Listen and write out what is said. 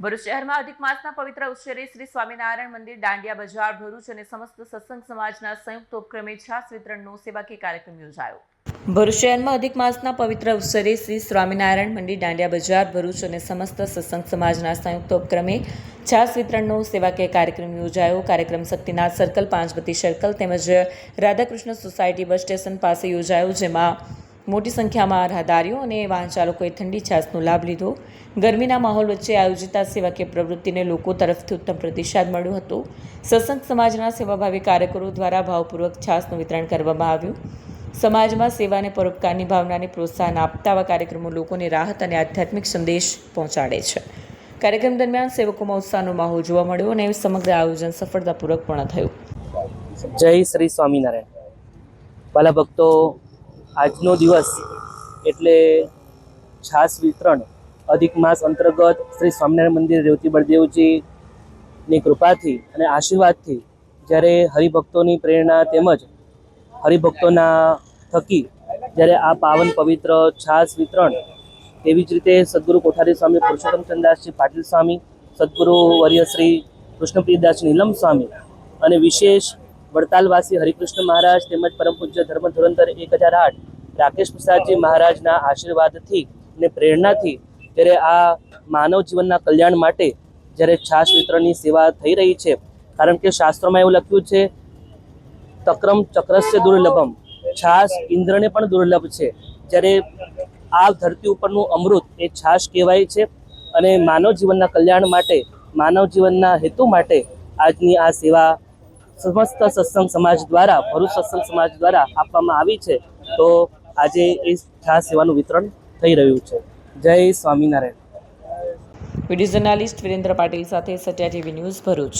ભરૂચ શહેરમાં અધિક માસના પવિત્ર અવસરે શ્રી સ્વામિનારાયણ મંદિર, દાંડિયા બજાર, ભરૂચ અને સમસ્ત સત્સંગ સમાજના સંયુક્ત ઉપક્રમે છાસ વિતરણનો સેવાકીય કાર્યક્રમ યોજાયો. ભરૂચ શહેરમાં અધિક માસના પવિત્ર અવસરે શ્રી સ્વામિનારાયણ મંદિર, દાંડિયા બજાર, ભરૂચ અને સમસ્ત સત્સંગ સમાજના સંયુક્ત ઉપક્રમે છાસ વિતરણનો સેવાકીય કાર્યક્રમ યોજાયો. કાર્યક્રમ શક્તિનાથ સર્કલ, પાંચબત્તી સર્કલ તેમજ રાધાકૃષ્ણ સોસાયટી બસ સ્ટેશન પાસે યોજાયો, જેમાં મોટી સંખ્યામાં રાહદારીઓ અને વાહન ચાલકોએ ઠંડી છાસનો લાભ લીધો. ગરમીના માહોલ વચ્ચે આયોજિત આ સેવાકીય પ્રવૃત્તિને લોકો તરફથી ઉત્તમ પ્રતિસાદ મળ્યો હતો. સત્સંગ સમાજના સેવાભાવી કાર્યકરો દ્વારા ભાવપૂર્વક છાસનું વિતરણ કરવામાં આવ્યું. સમાજમાં સેવા અને પરોપકારની ભાવનાને પ્રોત્સાહન આપતા આવા કાર્યક્રમો લોકોને રાહત અને આધ્યાત્મિક સંદેશ પહોંચાડે છે. કાર્યક્રમ દરમિયાન સેવકોમાં ઉત્સાહનો માહોલ જોવા મળ્યો અને સમગ્ર આયોજન સફળતાપૂર્વક પૂર્ણ થયું. જય શ્રી સ્વામિનારાયણ. વાલા ભક્તો, આજનો દિવસ એટલે છાસ વિતરણ અધિક માસ અંતર્ગત શ્રી સ્વામિનારાયણ મંદિર રેવતી બળદેવજીની કૃપાથી અને આશીર્વાદથી જ્યારે હરિભક્તોની પ્રેરણા તેમજ હરિભક્તોના થકી જ્યારે આ પાવન પવિત્ર છાસ વિતરણ, તેવી જ રીતે સદગુરુ કોઠારી સ્વામી પુરુષોત્તમ ચંદ્રદાસજી પાટીલ સ્વામી, સદગુરુ વર્ય શ્રી કૃષ્ણપ્રિયદાસ નીલમ સ્વામી અને વિશેષ વડતાલવાસી હરિકૃષ્ણ મહારાજ તેમજ પરમ પૂજ્ય ધર્મ ધુરંધર 1008 રાકેશ પ્રસાદજી મહારાજના આશીર્વાદથી અને પ્રેરણાથી જ્યારે આ માનવ જીવનના કલ્યાણ માટે જ્યારે છાસ વિતરણની સેવા થઈ રહી છે. કારણ કે શાસ્ત્રોમાં એવું લખ્યું છે, તક્રમ ચક્રસ્ય દુર્લભમ, છાસ ઇન્દ્રને પણ દુર્લભ છે. જ્યારે આ ધરતી ઉપરનું અમૃત એ છાસ કહેવાય છે અને માનવ જીવનના કલ્યાણ માટે, માનવ જીવનના હેતુ માટે આજની આ સેવા સમસ્ત સત્સંગ સમાજ દ્વારા, ભરૂચ સત્સંગ સમાજ દ્વારા આપવામાં આવી છે. તો આજે એ છાસ સેવાનું વિતરણ થઈ રહ્યું છે. જય સ્વામિનારાયણ. વિડીયો જર્નાલિસ્ટ વિરેન્દ્ર પાટીલ સાથે સત્યા ટીવી ન્યૂઝ, ભરૂચ.